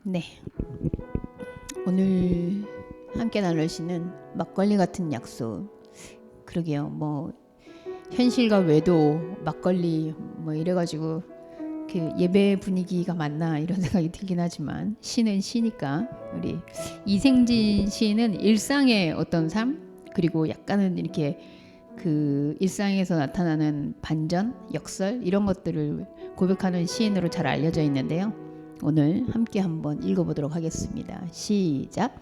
네, 오늘 함께 나누시는 막걸리 같은 약속. 그러게요. 뭐 현실과 외도 막걸리 뭐 이래가지고 그 예배 분위기가 맞나 이런 생각이 들긴 하지만 시는 시니까 우리 이생진 시인은 일상의 어떤 삶 그리고 약간은 이렇게 그 일상에서 나타나는 반전, 역설 이런 것들을 고백하는 시인으로 잘 알려져 있는데요. 오늘 함께 한번 읽어보도록 하겠습니다. 시작.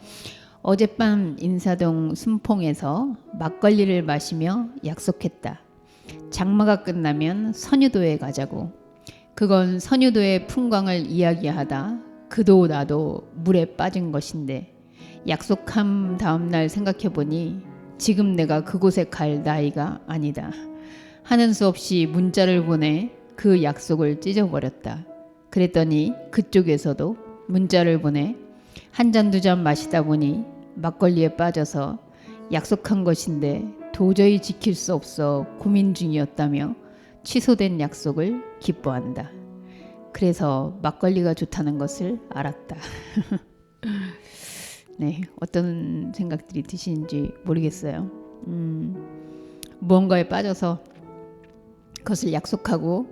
어젯밤 인사동 순풍에서 막걸리를 마시며 약속했다. 장마가 끝나면 선유도에 가자고. 그건 선유도의 풍광을 이야기하다 그도 나도 물에 빠진 것인데 약속한 다음날 생각해보니 지금 내가 그곳에 갈 나이가 아니다. 하는 수 없이 문자를 보내 그 약속을 찢어버렸다. 그랬더니 그쪽에서도 문자를 보내 한 잔 두 잔 마시다 보니 막걸리에 빠져서 약속한 것인데 도저히 지킬 수 없어 고민 중이었다며 취소된 약속을 기뻐한다. 그래서 막걸리가 좋다는 것을 알았다. 네, 어떤 생각들이 드시는지 모르겠어요. 무언가에 빠져서 그것을 약속하고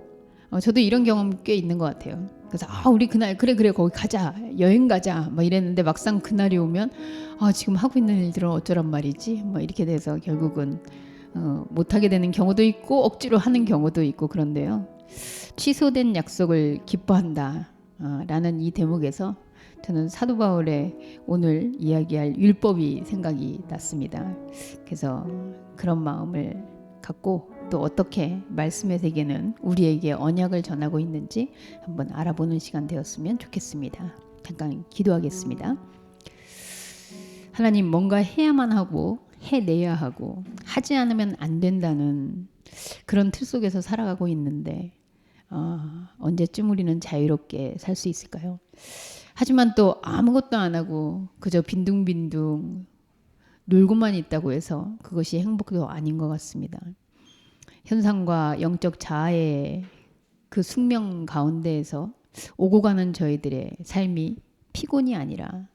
저도 이런 경험 꽤 있는 것 같아요. 그래서 우리 그날 그래 거기 가자 여행 가자 막 이랬는데 막상 그날이 오면 지금 하고 있는 일들은 어쩌란 말이지 뭐 이렇게 돼서 결국은 못하게 되는 경우도 있고 억지로 하는 경우도 있고 그런데요. 취소된 약속을 기뻐한다 라는 이 대목에서 저는 사도 바울의 오늘 이야기할 율법이 생각이 났습니다. 그래서 그런 마음을 갖고 또 어떻게 말씀의 세계는 우리에게 언약을 전하고 있는지 한번 알아보는 시간 되었으면 좋겠습니다. 잠깐 기도하겠습니다. 하나님, 뭔가 해야만 하고 해내야 하고 하지 않으면 안 된다는 그런 틀 속에서 살아가고 있는데 언제쯤 우리는 자유롭게 살 수 있을까요? 하지만 또 아무것도 안 하고 그저 빈둥빈둥 놀고만 있다고 해서 그것이 행복도 아닌 것 같습니다. 현상과 영적 자아의 그 숙명 가운데에서 오고 가는 저희들의 삶이 피곤이 아니라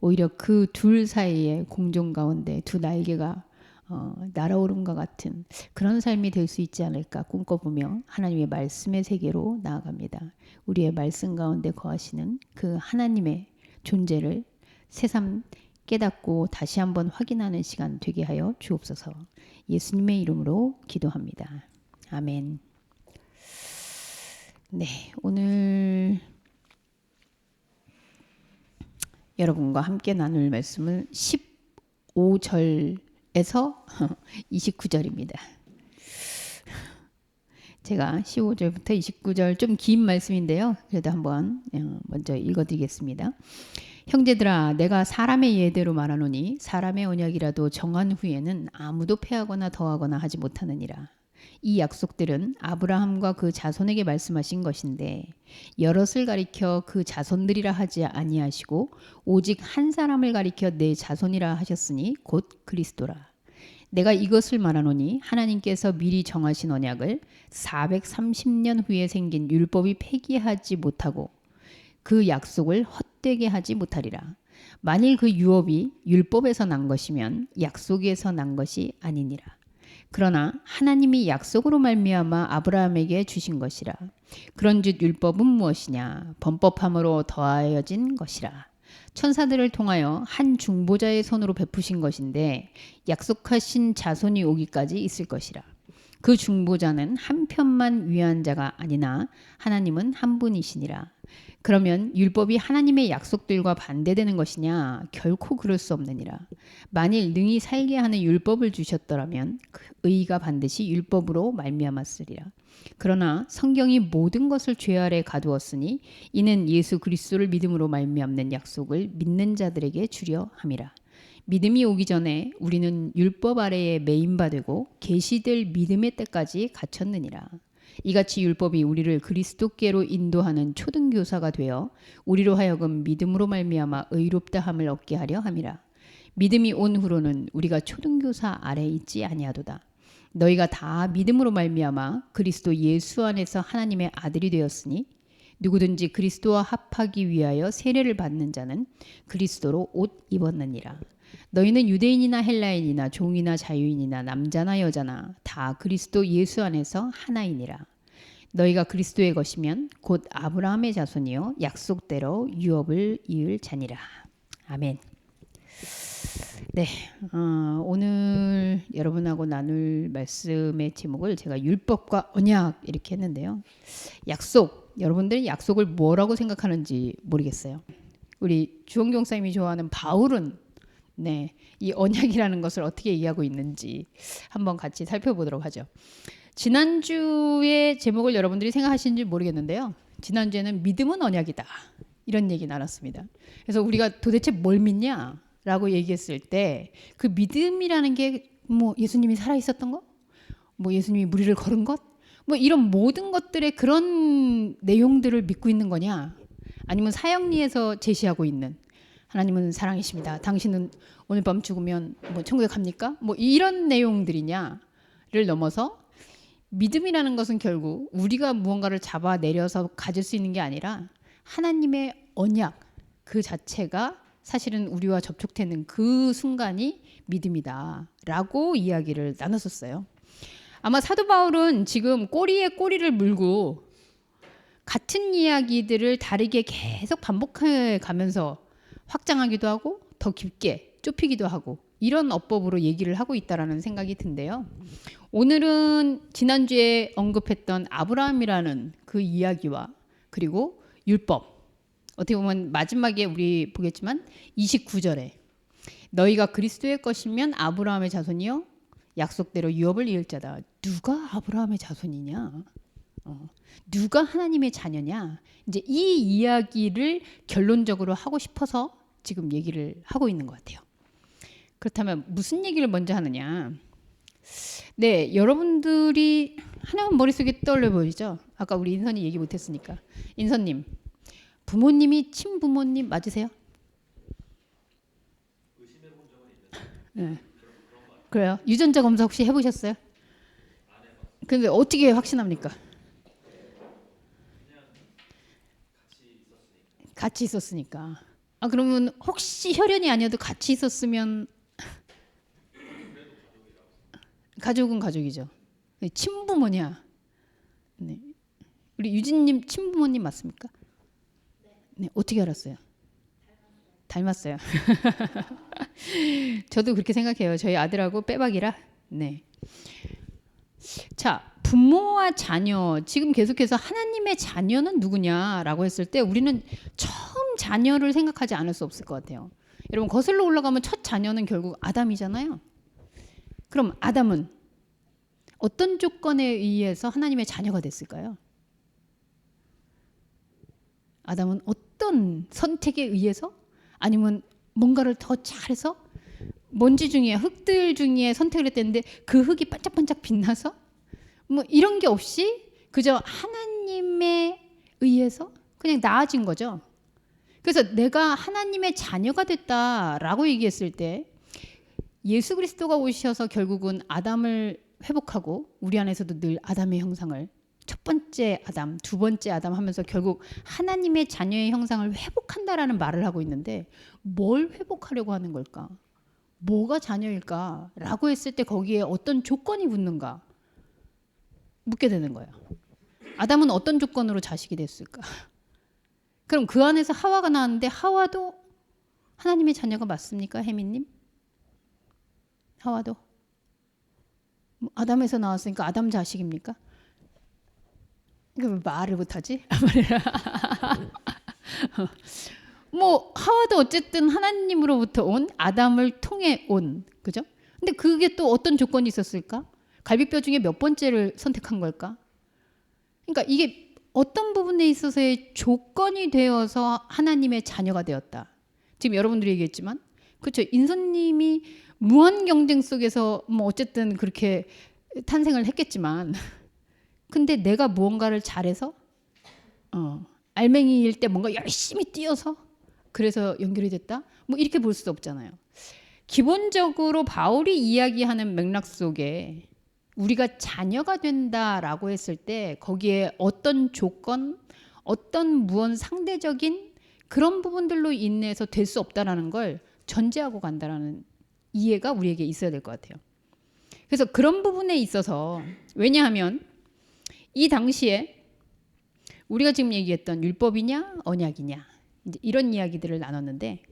오히려 그 둘 사이의 공존 가운데 두 날개가 날아오름과 같은 그런 삶이 될 수 있지 않을까 꿈꿔보며 하나님의 말씀의 세계로 나아갑니다. 우리의 말씀 가운데 거하시는 그 하나님의 존재를 새삼 깨닫고 다시 한번 확인하는 시간 되게 하여 주옵소서. 예수님의 이름으로 기도합니다. 아멘. 네, 오늘 여러분과 함께 나눌 말씀은 15절에서 29절입니다. 제가 15절부터 29절 좀 긴 말씀인데요. 그래도 한번 먼저 읽어드리겠습니다. 형제들아, 내가 사람의 예대로 말하노니 사람의 언약이라도 정한 후에는 아무도 패하거나 더하거나 하지 못하느니라. 이 약속들은 아브라함과 그 자손에게 말씀하신 것인데 여럿을 가리켜 그 자손들이라 하지 아니하시고 오직 한 사람을 가리켜 내 자손이라 하셨으니 곧 그리스도라. 내가 이것을 말하노니 하나님께서 미리 정하신 언약을 430년 후에 생긴 율법이 폐기하지 못하고 그 약속을 헛되게 하지 못하리라. 만일 그 유업이 율법에서 난 것이면 약속에서 난 것이 아니니라. 그러나 하나님이 약속으로 말미암아 아브라함에게 주신 것이라. 그런즉 율법은 무엇이냐? 범법함으로 더하여진 것이라. 천사들을 통하여 한 중보자의 손으로 베푸신 것인데 약속하신 자손이 오기까지 있을 것이라. 그 중보자는 한 편만 위한 자가 아니나 하나님은 한 분이시니라. 그러면 율법이 하나님의 약속들과 반대되는 것이냐? 결코 그럴 수 없느니라. 만일 능히 살게 하는 율법을 주셨더라면 그 의가 반드시 율법으로 말미암았으리라. 그러나 성경이 모든 것을 죄 아래 가두었으니 이는 예수 그리스도를 믿음으로 말미암는 약속을 믿는 자들에게 주려 함이라. 믿음이 오기 전에 우리는 율법 아래에 매인바 되고 계시될 믿음의 때까지 갇혔느니라. 이같이 율법이 우리를 그리스도께로 인도하는 초등교사가 되어 우리로 하여금 믿음으로 말미암아 의롭다 함을 얻게 하려 함이라. 믿음이 온 후로는 우리가 초등교사 아래 있지 아니하도다. 너희가 다 믿음으로 말미암아 그리스도 예수 안에서 하나님의 아들이 되었으니 누구든지 그리스도와 합하기 위하여 세례를 받는 자는 그리스도로 옷 입었느니라. 너희는 유대인이나 헬라인이나 종이나 자유인이나 남자나 여자나 다 그리스도 예수 안에서 하나이니라. 너희가 그리스도의 것이면 곧 아브라함의 자손이요 약속대로 유업을 이을 자니라. 아멘. 네, 오늘 여러분하고 나눌 말씀의 제목을 제가 율법과 언약 이렇게 했는데요. 약속, 여러분들이 약속을 뭐라고 생각하는지 모르겠어요. 우리 주원경 목사님이 좋아하는 바울은 네, 이 언약이라는 것을 어떻게 이해하고 있는지 한번 같이 살펴보도록 하죠. 지난주의 제목을 여러분들이 생각하시는지 모르겠는데요. 지난주에는 믿음은 언약이다. 이런 얘기 나눴습니다. 그래서 우리가 도대체 뭘 믿냐? 라고 얘기했을 때 그 믿음이라는 게 뭐 예수님이 살아 있었던 것? 뭐 예수님이 무리를 걸은 것? 뭐 이런 모든 것들의 그런 내용들을 믿고 있는 거냐? 아니면 사형리에서 제시하고 있는 하나님은 사랑이십니다. 당신은 오늘 밤 죽으면 뭐 천국에 갑니까? 뭐 이런 내용들이냐를 넘어서 믿음이라는 것은 결국 우리가 무언가를 잡아내려서 가질 수 있는 게 아니라 하나님의 언약 그 자체가 사실은 우리와 접촉되는 그 순간이 믿음이다라고 이야기를 나눴었어요. 아마 사도 바울은 지금 꼬리에 꼬리를 물고 같은 이야기들을 다르게 계속 반복해 가면서 확장하기도 하고 더 깊게 좁히기도 하고 이런 어법으로 얘기를 하고 있다라는 생각이 든데요. 오늘은 지난주에 언급했던 아브라함이라는 그 이야기와 그리고 율법 어떻게 보면 마지막에 우리 보겠지만 29절에 너희가 그리스도의 것이면 아브라함의 자손이요 약속대로 유업을 이을 자다. 누가 아브라함의 자손이냐? 누가 하나님의 자녀냐? 이제 이 이야기를 결론적으로 하고 싶어서 지금 얘기를 하고 있는 것 같아요. 그렇다면 무슨 얘기를 먼저 하느냐? 네, 여러분들이 하나만 머릿속에 떠올려 보이죠? 아까 우리 인선이 얘기 못했으니까. 인선님, 부모님이 친부모님 맞으세요? 네. 그래요? 유전자 검사 혹시 해보셨어요? 근데 어떻게 확신합니까? 같이 있었으니까. 아 그러면 혹시 혈연이 아니어도 같이 있었으면 가족은 가족이죠. 친부모냐? 네. 우리 유진님 친부모님 맞습니까? 네. 어떻게 알았어요? 닮았어요. 저도 그렇게 생각해요. 저희 아들하고 빼박이라. 네. 자, 부모와 자녀. 지금 계속해서 하나님의 자녀는 누구냐라고 했을 때 우리는 처음 자녀를 생각하지 않을 수 없을 것 같아요. 여러분 거슬러 올라가면 첫 자녀는 결국 아담이잖아요. 그럼 아담은 어떤 조건에 의해서 하나님의 자녀가 됐을까요? 아담은 어떤 선택에 의해서 아니면 뭔가를 더 잘해서 먼지 중에 흙들 중에 선택을 했는데 그 흙이 반짝반짝 빛나서 뭐 이런 게 없이 그저 하나님에 의해서 그냥 나아진 거죠. 그래서 내가 하나님의 자녀가 됐다라고 얘기했을 때 예수 그리스도가 오셔서 결국은 아담을 회복하고 우리 안에서도 늘 아담의 형상을 첫 번째 아담, 두 번째 아담 하면서 결국 하나님의 자녀의 형상을 회복한다라는 말을 하고 있는데 뭘 회복하려고 하는 걸까? 뭐가 자녀일까? 라고 했을 때 거기에 어떤 조건이 붙는가? 묻게 되는 거예요. 아담은 어떤 조건으로 자식이 됐을까? 그럼 그 안에서 하와가 나왔는데 하와도 하나님의 자녀가 맞습니까? 혜민님? 하와도? 아담에서 나왔으니까 아담 자식입니까? 왜 말을 못하지? 뭐 하와도 어쨌든 하나님으로부터 온 아담을 통해 온 그죠? 근데 그게 또 어떤 조건이 있었을까? 갈비뼈 중에 몇 번째를 선택한 걸까? 그러니까 이게 어떤 부분에 있어서의 조건이 되어서 하나님의 자녀가 되었다. 지금 여러분들이 얘기했지만 그렇죠. 인선님이 무한 경쟁 속에서 뭐 어쨌든 그렇게 탄생을 했겠지만 근데 내가 무언가를 잘해서 알맹이일 때 뭔가 열심히 뛰어서 그래서 연결이 됐다? 뭐 이렇게 볼 수 없잖아요. 기본적으로 바울이 이야기하는 맥락 속에 우리가 자녀가 된다라고 했을 때 거기에 어떤 조건, 어떤 무언 상대적인 그런 부분들로 인해서 될 수 없다라는 걸 전제하고 간다라는 이해가 우리에게 있어야 될 것 같아요. 그래서 그런 부분에 있어서 왜냐하면 이 당시에 우리가 지금 얘기했던 율법이냐 언약이냐 이제 이런 이야기들을 나눴는데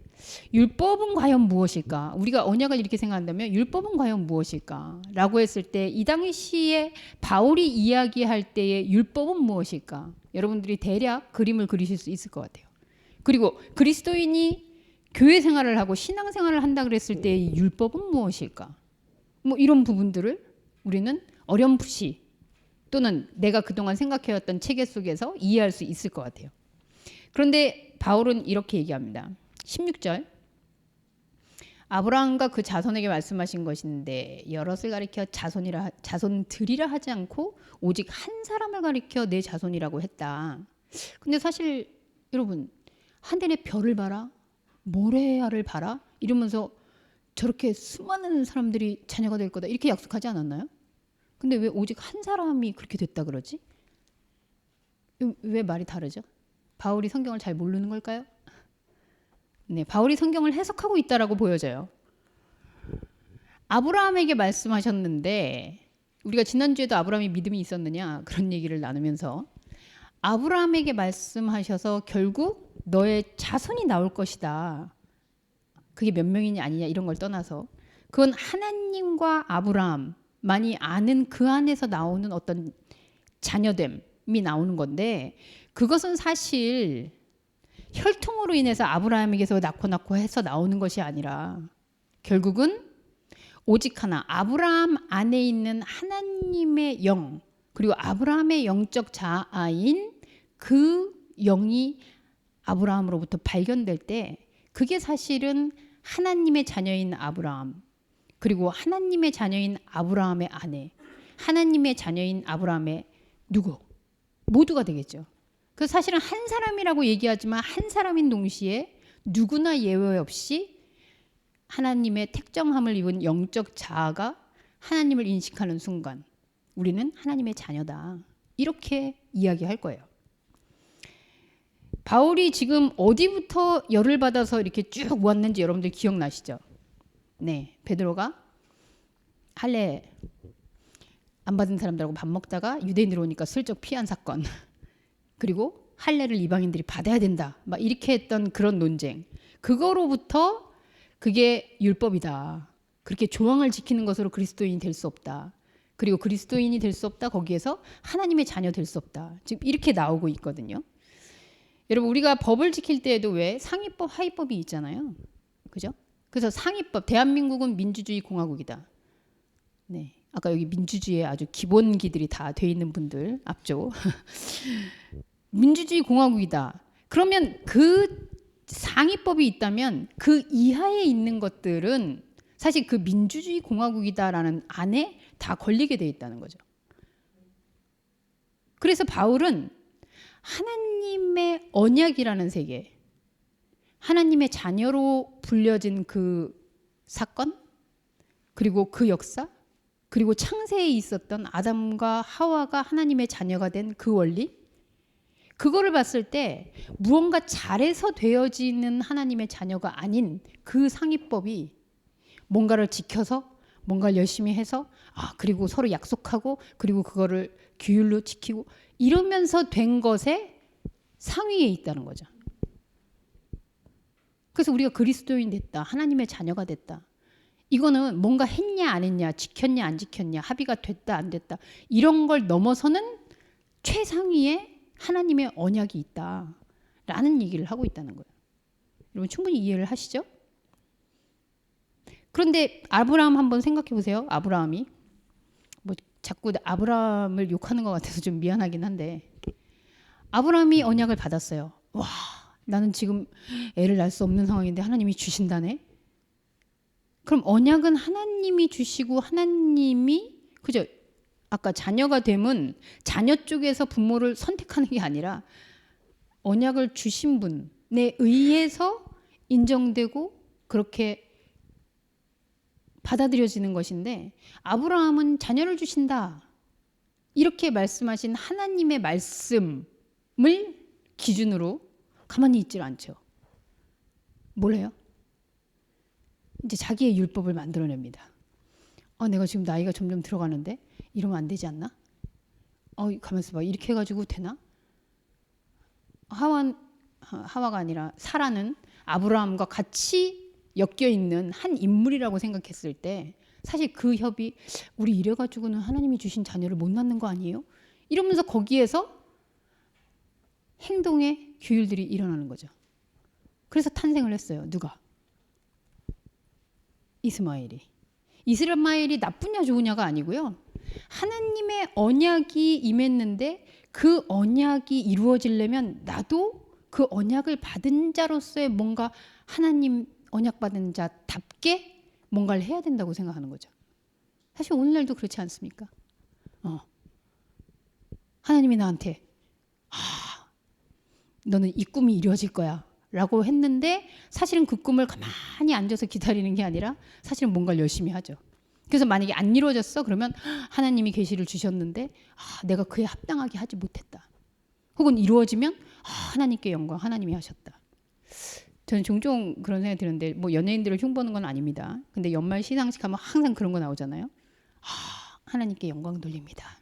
율법은 과연 무엇일까? 우리가 언약을 이렇게 생각한다면 율법은 과연 무엇일까? 라고 했을 때 이 당시에 바울이 이야기할 때의 율법은 무엇일까? 여러분들이 대략 그림을 그리실 수 있을 것 같아요. 그리고 그리스도인이 교회 생활을 하고 신앙 생활을 한다 그랬을 때의 율법은 무엇일까? 뭐 이런 부분들을 우리는 어렴풋이 또는 내가 그동안 생각해왔던 체계 속에서 이해할 수 있을 것 같아요. 그런데 바울은 이렇게 얘기합니다. 16절 아브라함과 그 자손에게 말씀하신 것인데 여럿을 가리켜 자손들이라 하지 않고 오직 한 사람을 가리켜 내 자손이라고 했다. 근데 사실 여러분 하늘의 별을 봐라 모래알을 봐라 이러면서 저렇게 수많은 사람들이 자녀가 될 거다 이렇게 약속하지 않았나요? 근데 왜 오직 한 사람이 그렇게 됐다 그러지? 왜 말이 다르죠? 바울이 성경을 잘 모르는 걸까요? 네, 바울이 성경을 해석하고 있다라고 보여져요. 아브라함에게 말씀하셨는데 우리가 지난주에도 아브라함이 믿음이 있었느냐 그런 얘기를 나누면서 아브라함에게 말씀하셔서 결국 너의 자손이 나올 것이다. 그게 몇 명이냐 아니냐 이런 걸 떠나서 그건 하나님과 아브라함만이 아는 그 안에서 나오는 어떤 자녀됨이 나오는 건데 그것은 사실 혈통으로 인해서 아브라함에게서 낳고 해서 나오는 것이 아니라 결국은 오직 하나 아브라함 안에 있는 하나님의 영 그리고 아브라함의 영적 자아인 그 영이 아브라함으로부터 발견될 때 그게 사실은 하나님의 자녀인 아브라함 그리고 하나님의 자녀인 아브라함의 아내 하나님의 자녀인 아브라함의 누구 모두가 되겠죠. 그 사실은 한 사람이라고 얘기하지만 한 사람인 동시에 누구나 예외 없이 하나님의 택정함을 입은 영적 자아가 하나님을 인식하는 순간 우리는 하나님의 자녀다. 이렇게 이야기할 거예요. 바울이 지금 어디부터 열을 받아서 이렇게 쭉 왔는지 여러분들 기억나시죠? 네, 베드로가 할례 안 받은 사람들하고 밥 먹다가 유대인들 오니까 슬쩍 피한 사건 그리고 할례를 이방인들이 받아야 된다 막 이렇게 했던 그런 논쟁 그거로부터 그게 율법이다 그렇게 조항을 지키는 것으로 그리스도인이 될 수 없다 그리고 그리스도인이 될 수 없다 거기에서 하나님의 자녀 될 수 없다 지금 이렇게 나오고 있거든요. 여러분 우리가 법을 지킬 때에도 왜 상위법 하위법이 있잖아요. 그죠? 그래서 상위법 대한민국은 민주주의 공화국이다. 네. 아까 여기 민주주의의 아주 기본기들이 다 돼 있는 분들 앞쪽 민주주의 공화국이다. 그러면 그 상위법이 있다면 그 이하에 있는 것들은 사실 그 민주주의 공화국이다라는 안에 다 걸리게 돼 있다는 거죠. 그래서 바울은 하나님의 언약이라는 세계, 하나님의 자녀로 불려진 그 사건, 그리고 그 역사, 그리고 창세에 있었던 아담과 하와가 하나님의 자녀가 된 그 원리, 그거를 봤을 때 무언가 잘해서 되어지는 하나님의 자녀가 아닌 그 상위법이 뭔가를 지켜서 뭔가를 열심히 해서 그리고 서로 약속하고 그리고 그거를 규율로 지키고 이러면서 된 것에 상위에 있다는 거죠. 그래서 우리가 그리스도인 됐다. 하나님의 자녀가 됐다. 이거는 뭔가 했냐 안 했냐 지켰냐 안 지켰냐 합의가 됐다 안 됐다 이런 걸 넘어서는 최상위에 하나님의 언약이 있다라는 얘기를 하고 있다는 거예요. 여러분 충분히 이해를 하시죠? 그런데 아브라함 한번 생각해 보세요. 아브라함이 뭐 자꾸 아브라함을 욕하는 것 같아서 좀 미안하긴 한데 아브라함이 언약을 받았어요. 와, 나는 지금 애를 낳을 수 없는 상황인데 하나님이 주신다네. 그럼 언약은 하나님이 주시고 하나님이 그죠? 아까 자녀가 되면 자녀 쪽에서 부모를 선택하는 게 아니라 언약을 주신 분에 의해서 인정되고 그렇게 받아들여지는 것인데 아브라함은 자녀를 주신다. 이렇게 말씀하신 하나님의 말씀을 기준으로 가만히 있질 않죠. 뭘 해요? 이제 자기의 율법을 만들어냅니다. 내가 지금 나이가 점점 들어가는데 이러면 안 되지 않나? 가만있어 봐. 이렇게 해가지고 되나? 하와가 아니라 사라는 아브라함과 같이 엮여있는 한 인물이라고 생각했을 때 사실 그 협이 우리 이래가지고는 하나님이 주신 자녀를 못 낳는 거 아니에요? 이러면서 거기에서 행동의 규율들이 일어나는 거죠. 그래서 탄생을 했어요. 누가? 이스마엘이. 이스마엘이 나쁘냐 좋으냐가 아니고요. 하나님의 언약이 임했는데 그 언약이 이루어지려면 나도 그 언약을 받은 자로서의 뭔가 하나님 언약 받은 자답게 뭔가를 해야 된다고 생각하는 거죠. 사실 오늘날도 그렇지 않습니까? 하나님이 나한테 너는 이 꿈이 이루어질 거야 라고 했는데 사실은 그 꿈을 가만히 앉아서 기다리는 게 아니라 사실은 뭔가를 열심히 하죠. 그래서 만약에 안 이루어졌어 그러면 하나님이 계시를 주셨는데 내가 그에 합당하게 하지 못했다. 혹은 이루어지면 하나님께 영광, 하나님이 하셨다. 저는 종종 그런 생각이 드는데 뭐 연예인들을 흉보는 건 아닙니다. 근데 연말 시상식 하면 항상 그런 거 나오잖아요. 하나님께 영광 돌립니다.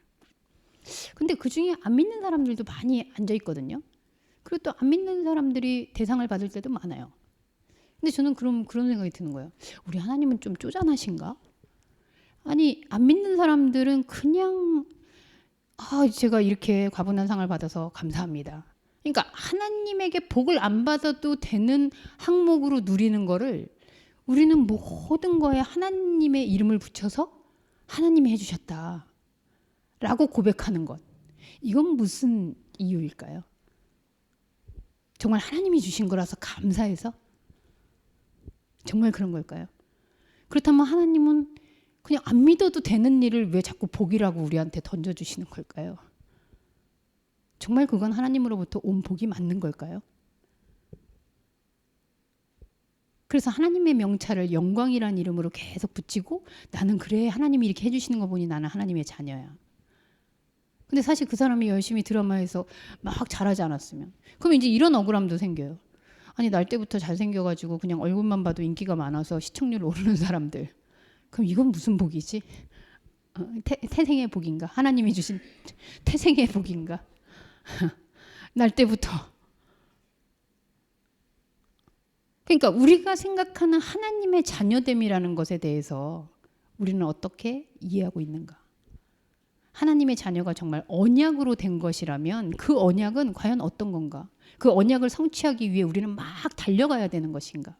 근데 그중에 안 믿는 사람들도 많이 앉아 있거든요. 그리고 또 안 믿는 사람들이 대상을 받을 때도 많아요. 근데 저는 그런 생각이 드는 거예요. 우리 하나님은 좀 쪼잔하신가? 아니 안 믿는 사람들은 그냥 제가 이렇게 과분한 상을 받아서 감사합니다. 그러니까 하나님에게 복을 안 받아도 되는 항목으로 누리는 거를 우리는 모든 거에 하나님의 이름을 붙여서 하나님이 해주셨다 라고 고백하는 것. 이건 무슨 이유일까요? 정말 하나님이 주신 거라서 감사해서? 정말 그런 걸까요? 그렇다면 하나님은 그냥 안 믿어도 되는 일을 왜 자꾸 복이라고 우리한테 던져주시는 걸까요? 정말 그건 하나님으로부터 온 복이 맞는 걸까요? 그래서 하나님의 명찰을 영광이라는 이름으로 계속 붙이고 나는 그래 하나님이 이렇게 해주시는 거 보니 나는 하나님의 자녀야. 근데 사실 그 사람이 열심히 드라마에서 막 잘하지 않았으면 그럼 이제 이런 억울함도 생겨요. 아니 날 때부터 잘생겨가지고 그냥 얼굴만 봐도 인기가 많아서 시청률 오르는 사람들. 그럼 이건 무슨 복이지? 태생의 복인가? 하나님이 주신 태생의 복인가? 날 때부터. 그러니까 우리가 생각하는 하나님의 자녀됨이라는 것에 대해서 우리는 어떻게 이해하고 있는가? 하나님의 자녀가 정말 언약으로 된 것이라면 그 언약은 과연 어떤 건가? 그 언약을 성취하기 위해 우리는 막 달려가야 되는 것인가?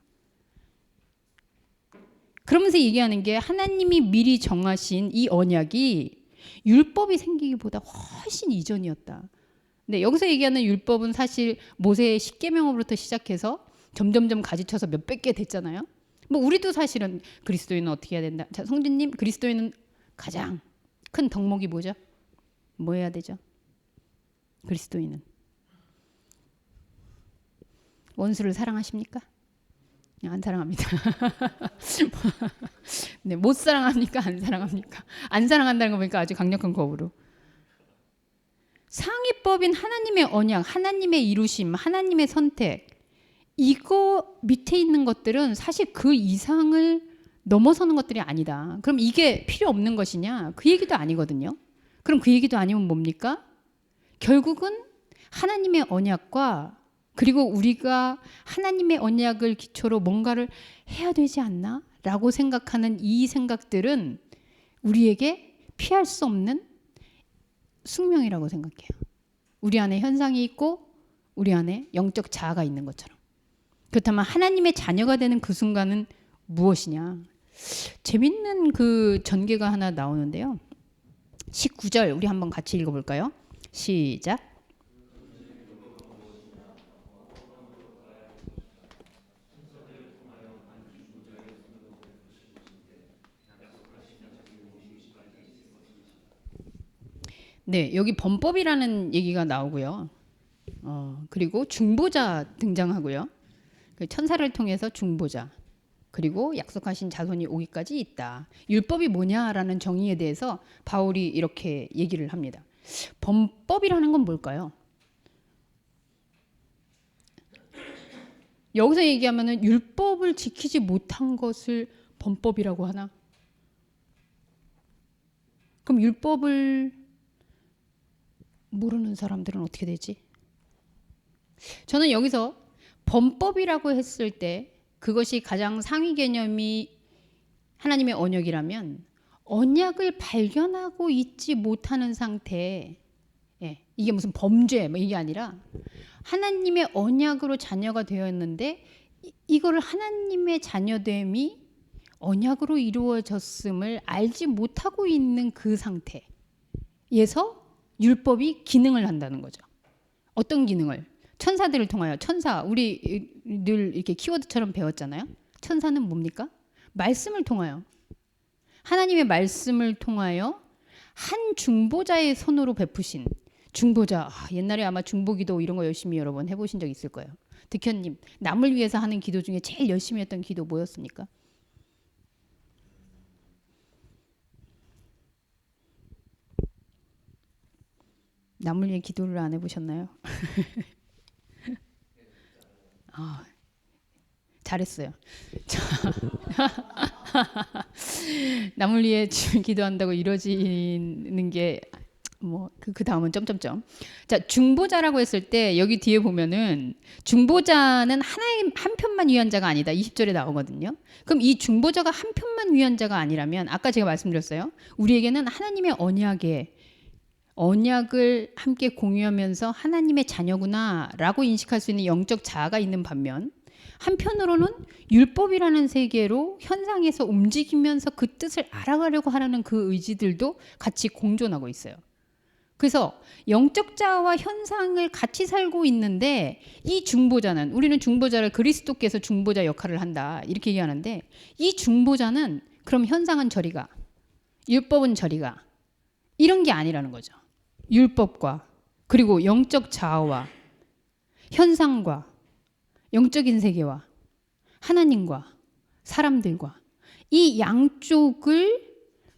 그러면서 얘기하는 게 하나님이 미리 정하신 이 언약이 율법이 생기기보다 훨씬 이전이었다. 근데 여기서 얘기하는 율법은 사실 모세의 십계명으로부터 시작해서 점점점 가지쳐서 몇백 개 됐잖아요. 뭐 우리도 사실은 그리스도인은 어떻게 해야 된다. 자, 성진님 그리스도인은 가장 큰 덕목이 뭐죠? 뭐 해야 되죠? 그리스도인은 원수를 사랑하십니까? 안 사랑합니다. 네, 못 사랑합니까? 안 사랑합니까? 안 사랑한다는 거 보니까 아주 강력한 거부로. 상위법인 하나님의 언약, 하나님의 이루심, 하나님의 선택 이거 밑에 있는 것들은 사실 그 이상을 넘어서는 것들이 아니다. 그럼 이게 필요 없는 것이냐? 그 얘기도 아니거든요. 그럼 그 얘기도 아니면 뭡니까? 결국은 하나님의 언약과 그리고 우리가 하나님의 언약을 기초로 뭔가를 해야 되지 않나? 라고 생각하는 이 생각들은 우리에게 피할 수 없는 숙명이라고 생각해요. 우리 안에 현상이 있고 우리 안에 영적 자아가 있는 것처럼. 그렇다면 하나님의 자녀가 되는 그 순간은 무엇이냐? 재밌는 그 전개가 하나 나오는데요. 19절 우리 한번 같이 읽어볼까요? 시작. 네, 여기 범법이라는 얘기가 나오고요. 그리고 중보자 등장하고요. 그 천사를 통해서 중보자. 그리고 약속하신 자손이 오기까지 있다. 율법이 뭐냐라는 정의에 대해서 바울이 이렇게 얘기를 합니다. 범법이라는 건 뭘까요? 여기서 얘기하면은 율법을 지키지 못한 것을 범법이라고 하나? 그럼 율법을 모르는 사람들은 어떻게 되지? 저는 여기서 범법이라고 했을 때 그것이 가장 상위 개념이 하나님의 언약이라면 언약을 발견하고 있지 못하는 상태, 이게 무슨 범죄 뭐 이게 아니라 하나님의 언약으로 자녀가 되었는데 이거를 하나님의 자녀됨이 언약으로 이루어졌음을 알지 못하고 있는 그 상태에서 율법이 기능을 한다는 거죠. 어떤 기능을? 천사들을 통하여. 천사, 우리 늘 이렇게 키워드처럼 배웠잖아요. 천사는 뭡니까? 말씀을 통하여. 하나님의 말씀을 통하여 한 중보자의 손으로 베푸신 중보자. 옛날에 아마 중보기도 이런 거 열심히 여러 번 해보신 적 있을 거예요. 득현님, 남을 위해서 하는 기도 중에 제일 열심히 했던 기도 뭐였습니까? 남을 위해 기도를 안 해보셨나요? 잘했어요. 남을 위해 기도한다고 이루어지는 게 뭐 그 다음은 점점점. 자, 중보자라고 했을 때 여기 뒤에 보면은 중보자는 하나의 한 편만 위한 자가 아니다. 20절에 나오거든요. 그럼 이 중보자가 한 편만 위한 자가 아니라면 아까 제가 말씀드렸어요. 우리에게는 하나님의 언약을 함께 공유하면서 하나님의 자녀구나라고 인식할 수 있는 영적 자아가 있는 반면 한편으로는 율법이라는 세계로 현상에서 움직이면서 그 뜻을 알아가려고 하는 그 의지들도 같이 공존하고 있어요. 그래서 영적 자아와 현상을 같이 살고 있는데 이 중보자는 우리는 중보자를 그리스도께서 중보자 역할을 한다 이렇게 얘기하는데 이 중보자는 그럼 현상은 저리 가 율법은 저리 가 이런 게 아니라는 거죠. 율법과 그리고 영적 자아와 현상과 영적인 세계와 하나님과 사람들과 이 양쪽을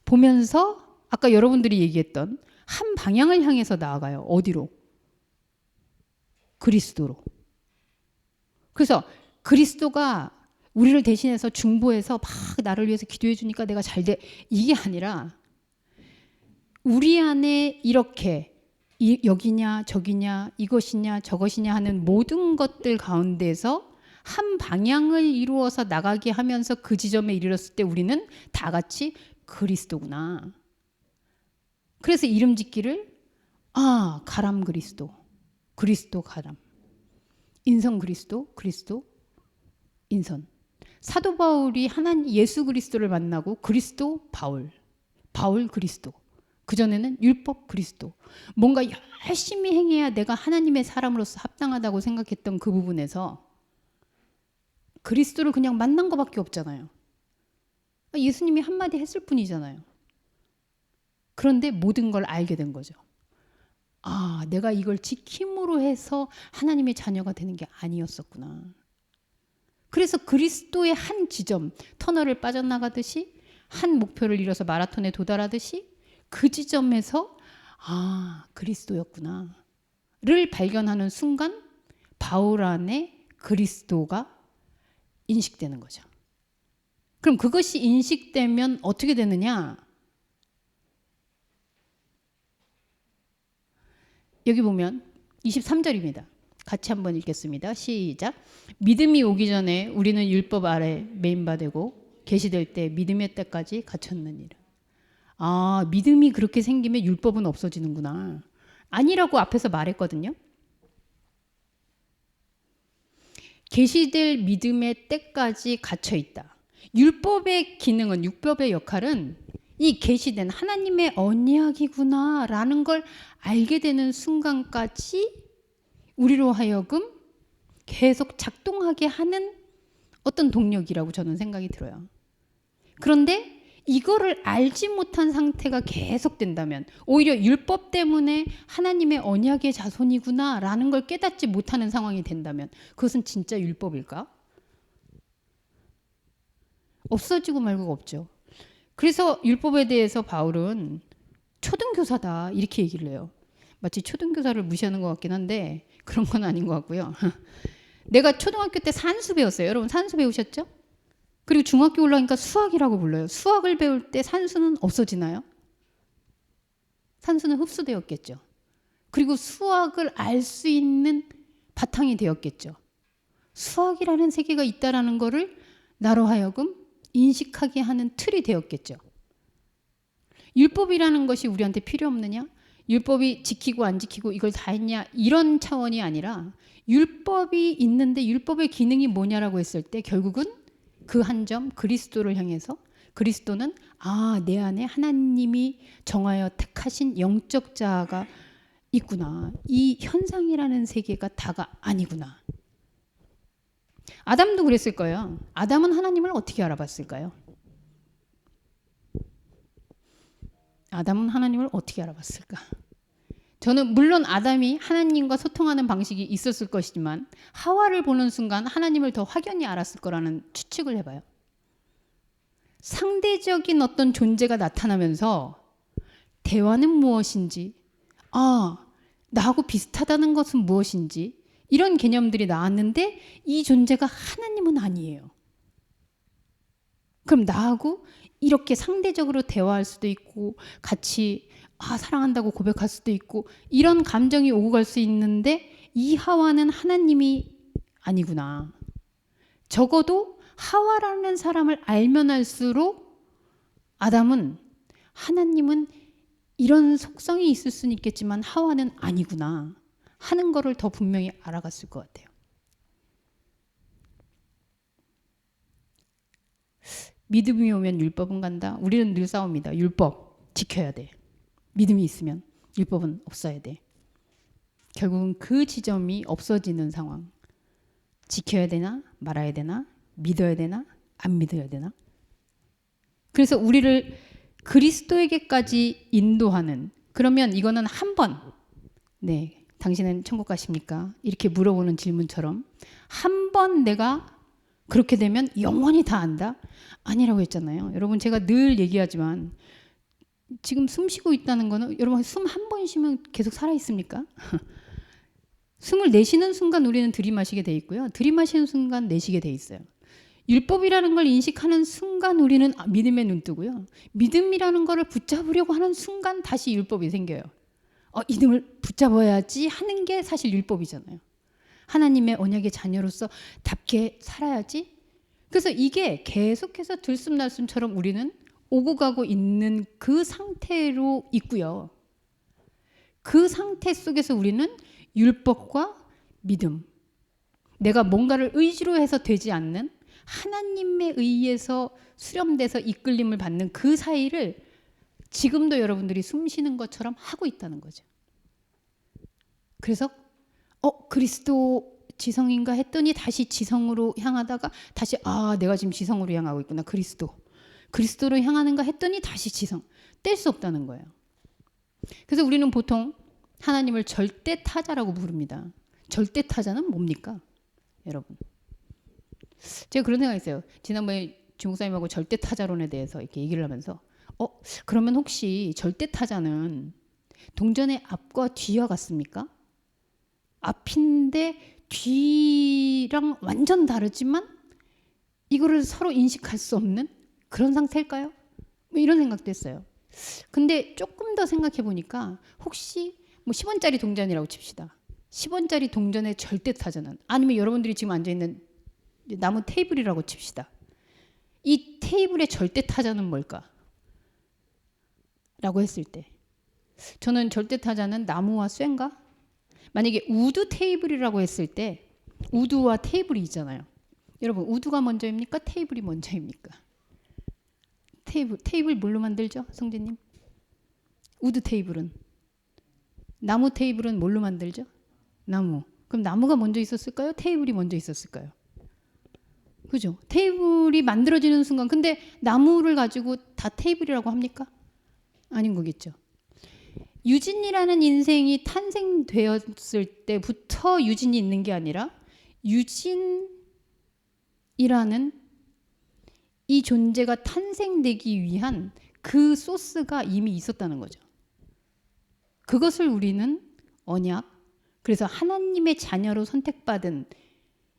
보면서 아까 여러분들이 얘기했던 한 방향을 향해서 나아가요. 어디로? 그리스도로. 그래서 그리스도가 우리를 대신해서 중보해서 막 나를 위해서 기도해 주니까 내가 잘 돼. 이게 아니라 우리 안에 이렇게 여기냐 저기냐 이것이냐 저것이냐 하는 모든 것들 가운데서 한 방향을 이루어서 나가게 하면서 그 지점에 이르렀을 때 우리는 다 같이 그리스도구나. 그래서 이름 짓기를 가람 그리스도, 그리스도 가람, 인성 그리스도, 그리스도 인선. 사도 바울이 하나님 예수 그리스도를 만나고 그리스도 바울, 바울 그리스도. 그전에는 율법 그리스도. 뭔가 열심히 행해야 내가 하나님의 사람으로서 합당하다고 생각했던 그 부분에서 그리스도를 그냥 만난 것밖에 없잖아요. 예수님이 한마디 했을 뿐이잖아요. 그런데 모든 걸 알게 된 거죠. 내가 이걸 지킴으로 해서 하나님의 자녀가 되는 게 아니었었구나. 그래서 그리스도의 한 지점, 터널을 빠져나가듯이 한 목표를 이뤄서 마라톤에 도달하듯이 그 지점에서 그리스도였구나를 발견하는 순간 바울 안에 그리스도가 인식되는 거죠. 그럼 그것이 인식되면 어떻게 되느냐? 여기 보면 23절입니다. 같이 한번 읽겠습니다. 시작. 믿음이 오기 전에 우리는 율법 아래 매인바되고 계시될 때 믿음의 때까지 갇혔느니라. 믿음이 그렇게 생기면 율법은 없어지는구나. 아니라고 앞에서 말했거든요. 계시될 믿음의 때까지 갇혀 있다. 율법의 기능은, 율법의 역할은 이 계시된 하나님의 언약이구나라는 걸 알게 되는 순간까지 우리로 하여금 계속 작동하게 하는 어떤 동력이라고 저는 생각이 들어요. 그런데 이거를 알지 못한 상태가 계속된다면 오히려 율법 때문에 하나님의 언약의 자손이구나라는 걸 깨닫지 못하는 상황이 된다면 그것은 진짜 율법일까? 없어지고 말고가 없죠. 그래서 율법에 대해서 바울은 초등교사다 이렇게 얘기를 해요. 마치 초등교사를 무시하는 것 같긴 한데 그런 건 아닌 것 같고요. 내가 초등학교 때 산수 배웠어요. 여러분 산수 배우셨죠? 그리고 중학교 올라가니까 수학이라고 불러요. 수학을 배울 때 산수는 없어지나요? 산수는 흡수되었겠죠. 그리고 수학을 알 수 있는 바탕이 되었겠죠. 수학이라는 세계가 있다라는 것을 나로 하여금 인식하게 하는 틀이 되었겠죠. 율법이라는 것이 우리한테 필요 없느냐? 율법이 지키고 안 지키고 이걸 다 했냐? 이런 차원이 아니라 율법이 있는데 율법의 기능이 뭐냐라고 했을 때 결국은 그 한 점 그리스도를 향해서 그리스도는 내 안에 하나님이 정하여 택하신 영적 자아가 있구나. 이 현상이라는 세계가 다가 아니구나. 아담도 그랬을 거예요. 아담은 하나님을 어떻게 알아봤을까요? 아담은 하나님을 어떻게 알아봤을까? 저는 물론 아담이 하나님과 소통하는 방식이 있었을 것이지만 하와를 보는 순간 하나님을 더 확연히 알았을 거라는 추측을 해봐요. 상대적인 어떤 존재가 나타나면서 대화는 무엇인지, 나하고 비슷하다는 것은 무엇인지 이런 개념들이 나왔는데 이 존재가 하나님은 아니에요. 그럼 나하고 이렇게 상대적으로 대화할 수도 있고 같이 사랑한다고 고백할 수도 있고 이런 감정이 오고 갈 수 있는데 이 하와는 하나님이 아니구나. 적어도 하와라는 사람을 알면 알수록 아담은 하나님은 이런 속성이 있을 수는 있겠지만 하와는 아니구나 하는 거를 더 분명히 알아갔을 것 같아요. 믿음이 오면 율법은 간다. 우리는 늘 싸웁니다. 율법 지켜야 돼. 믿음이 있으면 율법은 없어야 돼. 결국은 그 지점이 없어지는 상황. 지켜야 되나 말아야 되나 믿어야 되나 안 믿어야 되나. 그래서 우리를 그리스도에게까지 인도하는, 그러면 이거는 한 번, 당신은 천국 가십니까? 이렇게 물어보는 질문처럼 한 번 내가 그렇게 되면 영원히 다 안다? 아니라고 했잖아요. 여러분 제가 늘 얘기하지만 지금 숨 쉬고 있다는 거는 여러분 숨 한 번 쉬면 계속 살아있습니까? 숨을 내쉬는 순간 우리는 들이마시게 돼 있고요. 들이마시는 순간 내쉬게 돼 있어요. 율법이라는 걸 인식하는 순간 우리는 믿음에 눈뜨고요. 믿음이라는 거를 붙잡으려고 하는 순간 다시 율법이 생겨요. 이름을 붙잡아야지 하는 게 사실 율법이잖아요. 하나님의 언약의 자녀로서 답게 살아야지. 그래서 이게 계속해서 들숨날숨처럼 우리는 오고 가고 있는 그 상태로 있고요. 그 상태 속에서 우리는 율법과 믿음, 내가 뭔가를 의지로 해서 되지 않는 하나님에 의해서 수렴돼서 이끌림을 받는 그 사이를 지금도 여러분들이 숨 쉬는 것처럼 하고 있다는 거죠. 그래서 그리스도 지성인가 했더니 다시 지성으로 향하다가 다시 내가 지금 지성으로 향하고 있구나. 그리스도로 향하는가 했더니 다시 지성. 뗄 수 없다는 거예요. 그래서 우리는 보통 하나님을 절대 타자라고 부릅니다. 절대 타자는 뭡니까? 여러분. 제가 그런 생각이 있어요. 지난번에 중국사님하고 절대 타자론에 대해서 이렇게 얘기를 하면서 그러면 혹시 절대 타자는 동전의 앞과 뒤와 같습니까? 앞인데 뒤랑 완전 다르지만 이거를 서로 인식할 수 없는 그런 상태일까요? 이런 생각도 했어요. 근데 조금 더 생각해 보니까 혹시 10원짜리 동전이라고 칩시다. 10원짜리 동전의 절대 타자는, 아니면 여러분들이 지금 앉아있는 나무 테이블이라고 칩시다. 이 테이블의 절대 타자는 뭘까? 라고 했을 때 저는 절대 타자는 나무와 쇠인가? 만약에 우드 테이블이라고 했을 때 우드와 테이블이 있잖아요. 여러분 우드가 먼저입니까? 테이블이 먼저입니까? 테이블 뭘로 만들죠? 성재님? 우드 테이블은, 나무 테이블은 뭘로 만들죠? 나무. 그럼 나무가 먼저 있었을까요? 테이블이 먼저 있었을까요? 그죠? 테이블이 만들어지는 순간, 근데 나무를 가지고 다 테이블이라고 합니까? 아닌 거겠죠. 유진이라는 인생이 탄생되었을 때부터 유진이 있는 게 아니라 유진이라는 이 존재가 탄생되기 위한 그 소스가 이미 있었다는 거죠. 그것을 우리는 언약, 그래서 하나님의 자녀로 선택받은,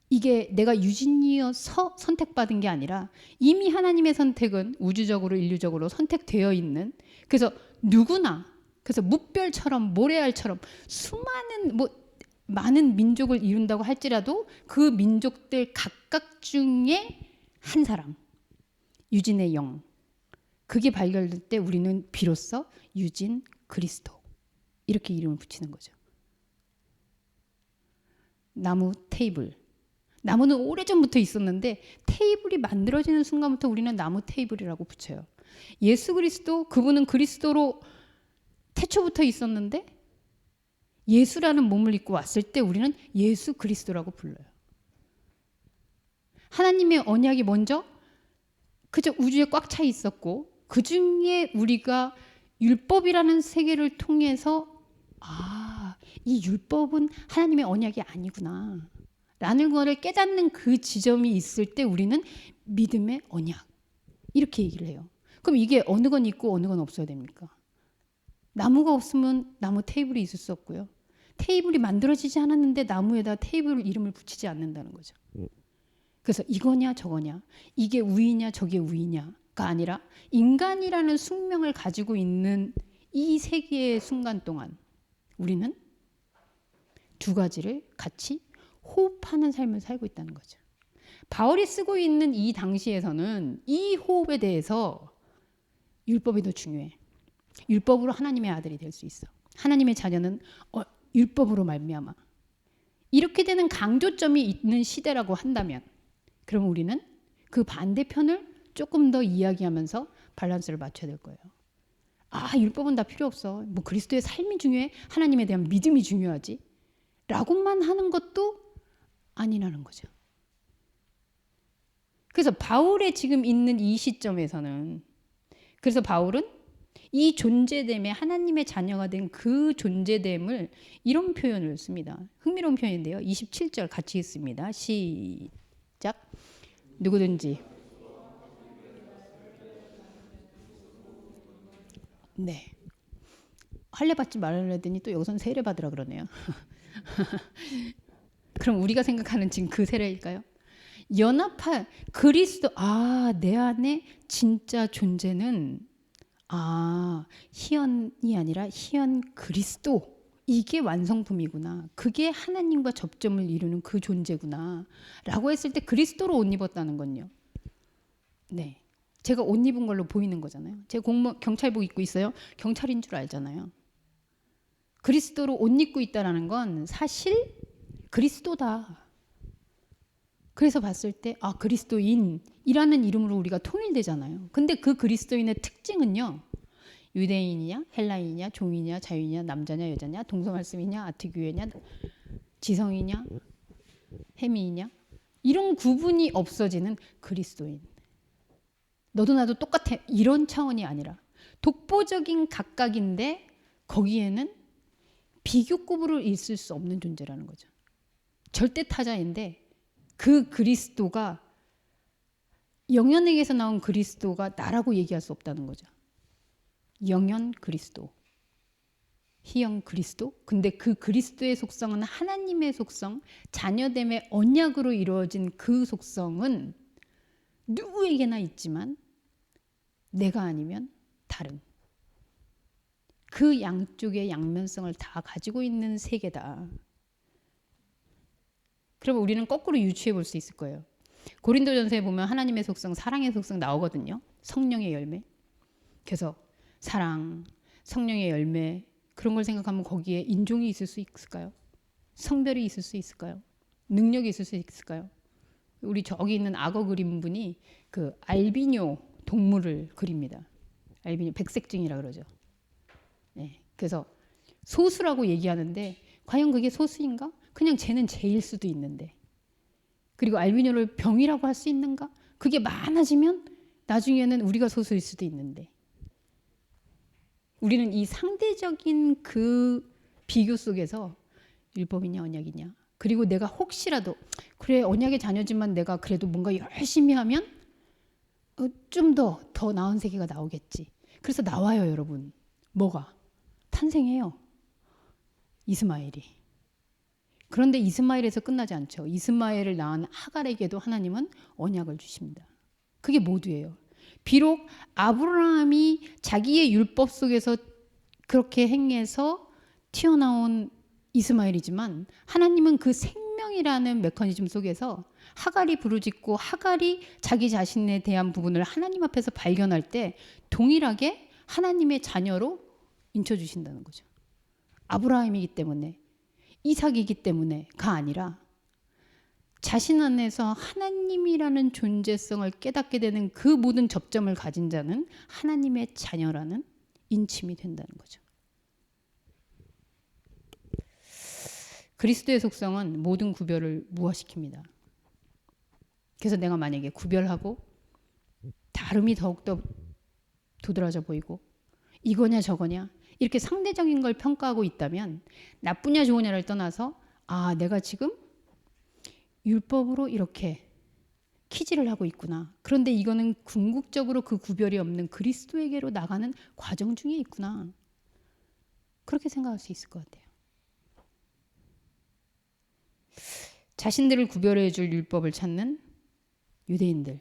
이게 내가 유진이어서 선택받은 게 아니라 이미 하나님의 선택은 우주적으로 인류적으로 선택되어 있는, 그래서 누구나, 그래서 무별처럼 모래알처럼 수많은 많은 민족을 이룬다고 할지라도 그 민족들 각각 중에 한 사람, 유진의 영, 그게 발견될 때 우리는 비로소 유진 그리스도 이렇게 이름을 붙이는 거죠. 나무 테이블, 나무는 오래전부터 있었는데 테이블이 만들어지는 순간부터 우리는 나무 테이블이라고 붙여요. 예수 그리스도, 그분은 그리스도로 태초부터 있었는데 예수라는 몸을 입고 왔을 때 우리는 예수 그리스도라고 불러요. 하나님의 언약이 먼저 그저 우주에 꽉 차 있었고, 그 중에 우리가 율법이라는 세계를 통해서 이 율법은 하나님의 언약이 아니구나 라는 것을 깨닫는 그 지점이 있을 때 우리는 믿음의 언약 이렇게 얘기를 해요. 그럼 이게 어느 건 있고 어느 건 없어야 됩니까? 나무가 없으면 나무 테이블이 있을 수 없고요. 테이블이 만들어지지 않았는데 나무에다 테이블 이름을 붙이지 않는다는 거죠. 그래서 이거냐 저거냐, 이게 우이냐 저게 우이냐가 아니라 인간이라는 숙명을 가지고 있는 이 세계의 순간 동안 우리는 두 가지를 같이 호흡하는 삶을 살고 있다는 거죠. 바울이 쓰고 있는 이 당시에서는 이 호흡에 대해서 율법이 더 중요해. 율법으로 하나님의 아들이 될 수 있어. 하나님의 자녀는 율법으로 말미암아. 이렇게 되는 강조점이 있는 시대라고 한다면, 그럼 우리는 그 반대편을 조금 더 이야기하면서 밸런스를 맞춰야 될 거예요. 율법은 다 필요 없어. 그리스도의 삶이 중요해. 하나님에 대한 믿음이 중요하지. 라고만 하는 것도 아니라는 거죠. 그래서 바울의 지금 있는 이 시점에서는, 그래서 바울은 이 존재됨에, 하나님의 자녀가 된 그 존재됨을 이런 표현을 씁니다. 흥미로운 표현인데요. 27절 같이 읽습니다. 시작. 누구든지. 네. 할례 받지 말라더니 또 여기서는 세례 받으라 그러네요. 그럼 우리가 생각하는 지금 그 세례일까요? 연합할 그리스도, 내 안에 진짜 존재는 희연이 아니라 희연 그리스도, 이게 완성품이구나, 그게 하나님과 접점을 이루는 그 존재구나 라고 했을 때 그리스도로 옷 입었다는 건요. 네, 제가 옷 입은 걸로 보이는 거잖아요. 제가 경찰복 입고 있어요. 경찰인 줄 알잖아요. 그리스도로 옷 입고 있다는 건 사실 그리스도다. 그래서 봤을 때 그리스도인이라는 이름으로 우리가 통일되잖아요. 근데 그 그리스도인의 특징은요, 유대인이냐 헬라인이냐 종이냐 자유이냐 남자냐 여자냐 동서말씀이냐 아트교회냐 지성이냐 해미이냐 이런 구분이 없어지는 그리스도인. 너도 나도 똑같아, 이런 차원이 아니라 독보적인 각각인데 거기에는 비교급으로 있을 수 없는 존재라는 거죠. 절대 타자인데 그 그리스도가, 영현에게서 나온 그리스도가 나라고 얘기할 수 없다는 거죠. 영현 그리스도, 희영 그리스도. 근데 그 그리스도의 속성은 하나님의 속성, 자녀됨의 언약으로 이루어진 그 속성은 누구에게나 있지만 내가 아니면 다른, 그 양쪽의 양면성을 다 가지고 있는 세계다. 그러면 우리는 거꾸로 유추해 볼 수 있을 거예요. 고린도전서에 보면 하나님의 속성, 사랑의 속성 나오거든요. 성령의 열매. 그래서 사랑, 성령의 열매, 그런 걸 생각하면 거기에 인종이 있을 수 있을까요? 성별이 있을 수 있을까요? 능력이 있을 수 있을까요? 우리 저기 있는 악어 그린 분이 그 알비뇨 동물을 그립니다. 알비뇨, 백색증이라 그러죠. 네, 그래서 소수라고 얘기하는데 과연 그게 소수인가? 그냥 쟤는 쟤일 수도 있는데. 그리고 알비뇨를 병이라고 할 수 있는가? 그게 많아지면 나중에는 우리가 소수일 수도 있는데. 우리는 이 상대적인 그 비교 속에서 율법이냐 언약이냐, 그리고 내가 혹시라도 그래 언약의 자녀지만 내가 그래도 뭔가 열심히 하면 좀 더 나은 세계가 나오겠지. 그래서 나와요, 여러분. 뭐가? 탄생해요. 이스마엘이. 그런데 이스마엘에서 끝나지 않죠. 이스마엘을 낳은 하갈에게도 하나님은 언약을 주십니다. 그게 모두예요. 비록 아브라함이 자기의 율법 속에서 그렇게 행해서 튀어나온 이스마엘이지만 하나님은 그 생명이라는 메커니즘 속에서 하갈이 부르짖고 하갈이 자기 자신에 대한 부분을 하나님 앞에서 발견할 때 동일하게 하나님의 자녀로 인쳐주신다는 거죠. 아브라함이기 때문에, 이삭이기 때문에가 아니라 자신 안에서 하나님이라는 존재성을 깨닫게 되는 그 모든 접점을 가진 자는 하나님의 자녀라는 인침이 된다는 거죠. 그리스도의 속성은 모든 구별을 무화시킵니다. 그래서 내가 만약에 구별하고 다름이 더욱더 도드라져 보이고 이거냐 저거냐 이렇게 상대적인 걸 평가하고 있다면 나쁘냐 좋으냐를 떠나서 내가 지금 율법으로 이렇게 키질을 하고 있구나. 그런데 이거는 궁극적으로 그 구별이 없는 그리스도에게로 나가는 과정 중에 있구나. 그렇게 생각할 수 있을 것 같아요. 자신들을 구별해 줄 율법을 찾는 유대인들.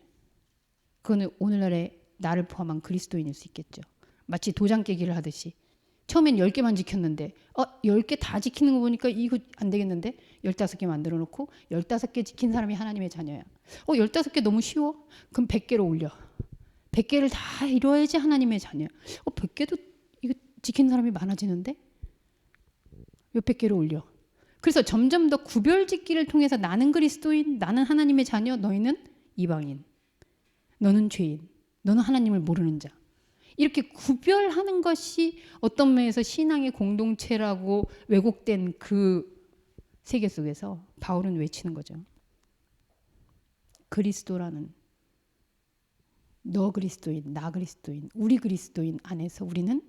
그거는 오늘날의 나를 포함한 그리스도인일 수 있겠죠. 마치 도장 깨기를 하듯이 처음엔 10개만 지켰는데 10개 다 지키는 거 보니까 이거 안 되겠는데 15개 만들어 놓고 15개 지킨 사람이 하나님의 자녀야. 15개 너무 쉬워? 그럼 100개로 올려. 100개를 다 이뤄야지 하나님의 자녀야. 100개도 이거 지킨 사람이 많아지는데 몇백 개로 올려. 그래서 점점 더 구별짓기를 통해서 나는 그리스도인, 나는 하나님의 자녀, 너희는 이방인, 너는 죄인, 너는 하나님을 모르는 자. 이렇게 구별하는 것이 어떤 면에서 신앙의 공동체라고 왜곡된 그 세계 속에서 바울은 외치는 거죠. 그리스도라는 너 그리스도인, 나 그리스도인, 우리 그리스도인 안에서 우리는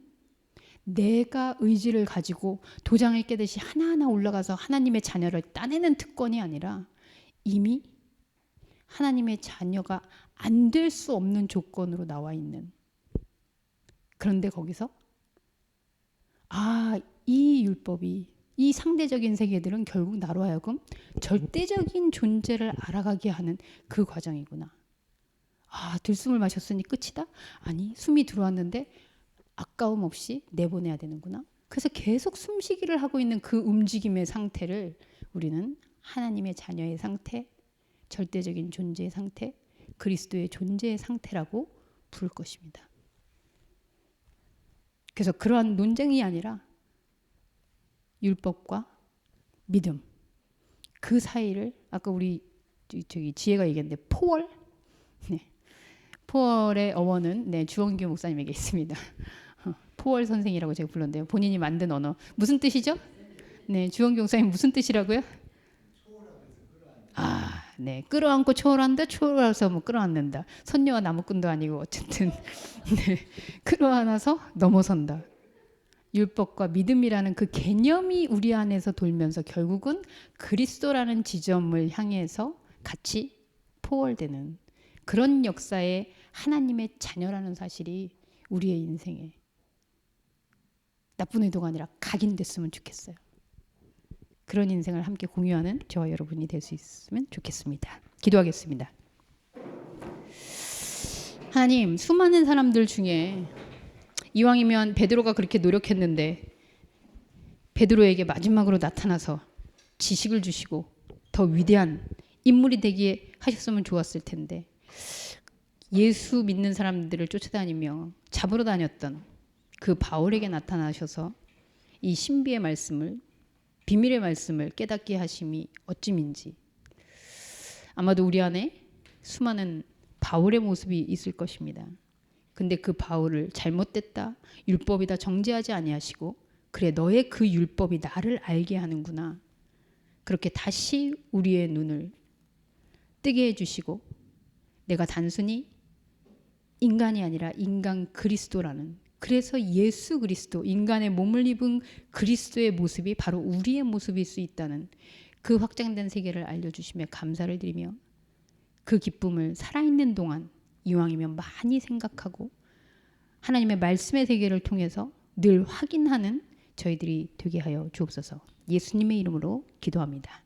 내가 의지를 가지고 도장을 깨듯이 하나하나 올라가서 하나님의 자녀를 따내는 특권이 아니라 이미 하나님의 자녀가 안 될 수 없는 조건으로 나와 있는. 그런데 거기서 이 율법이, 이 상대적인 세계들은 결국 나로 하여금 절대적인 존재를 알아가게 하는 그 과정이구나. 들숨을 마셨으니 끝이다? 아니, 숨이 들어왔는데 아까움 없이 내보내야 되는구나. 그래서 계속 숨쉬기를 하고 있는 그 움직임의 상태를 우리는 하나님의 자녀의 상태, 절대적인 존재의 상태, 그리스도의 존재의 상태라고 부를 것입니다. 그래서 그러한 논쟁이 아니라 율법과 믿음, 그 사이를 아까 우리 지혜가 얘기했는데 포월, 포월의 어원은 주원규 목사님에게 있습니다. 포월 선생이라고 제가 불렀는데요. 본인이 만든 언어 무슨 뜻이죠? 주원규 목사님 무슨 뜻이라고요? 끌어안고 초월한다. 초월해서 끌어안는다. 선녀와 나무꾼도 아니고 어쨌든 끌어안아서 넘어선다. 율법과 믿음이라는 그 개념이 우리 안에서 돌면서 결국은 그리스도라는 지점을 향해서 같이 포월되는 그런 역사에 하나님의 자녀라는 사실이 우리의 인생에 나쁜 의도가 아니라 각인됐으면 좋겠어요. 그런 인생을 함께 공유하는 저와 여러분이 될 수 있으면 좋겠습니다. 기도하겠습니다. 하나님, 수많은 사람들 중에 이왕이면 베드로가 그렇게 노력했는데 베드로에게 마지막으로 나타나서 지식을 주시고 더 위대한 인물이 되게 하셨으면 좋았을 텐데 예수 믿는 사람들을 쫓아다니며 잡으러 다녔던 그 바울에게 나타나셔서 이 신비의 말씀을, 비밀의 말씀을 깨닫게 하심이 어찌민지. 아마도 우리 안에 수많은 바울의 모습이 있을 것입니다. 근데 그 바울을 잘못됐다, 율법이다 정죄하지 아니하시고 그래 너의 그 율법이 나를 알게 하는구나. 그렇게 다시 우리의 눈을 뜨게 해주시고 내가 단순히 인간이 아니라 인간 그리스도라는, 그래서 예수 그리스도, 인간의 몸을 입은 그리스도의 모습이 바로 우리의 모습일 수 있다는 그 확장된 세계를 알려주시며 감사를 드리며 그 기쁨을 살아있는 동안 이왕이면 많이 생각하고 하나님의 말씀의 세계를 통해서 늘 확인하는 저희들이 되게 하여 주옵소서. 예수님의 이름으로 기도합니다.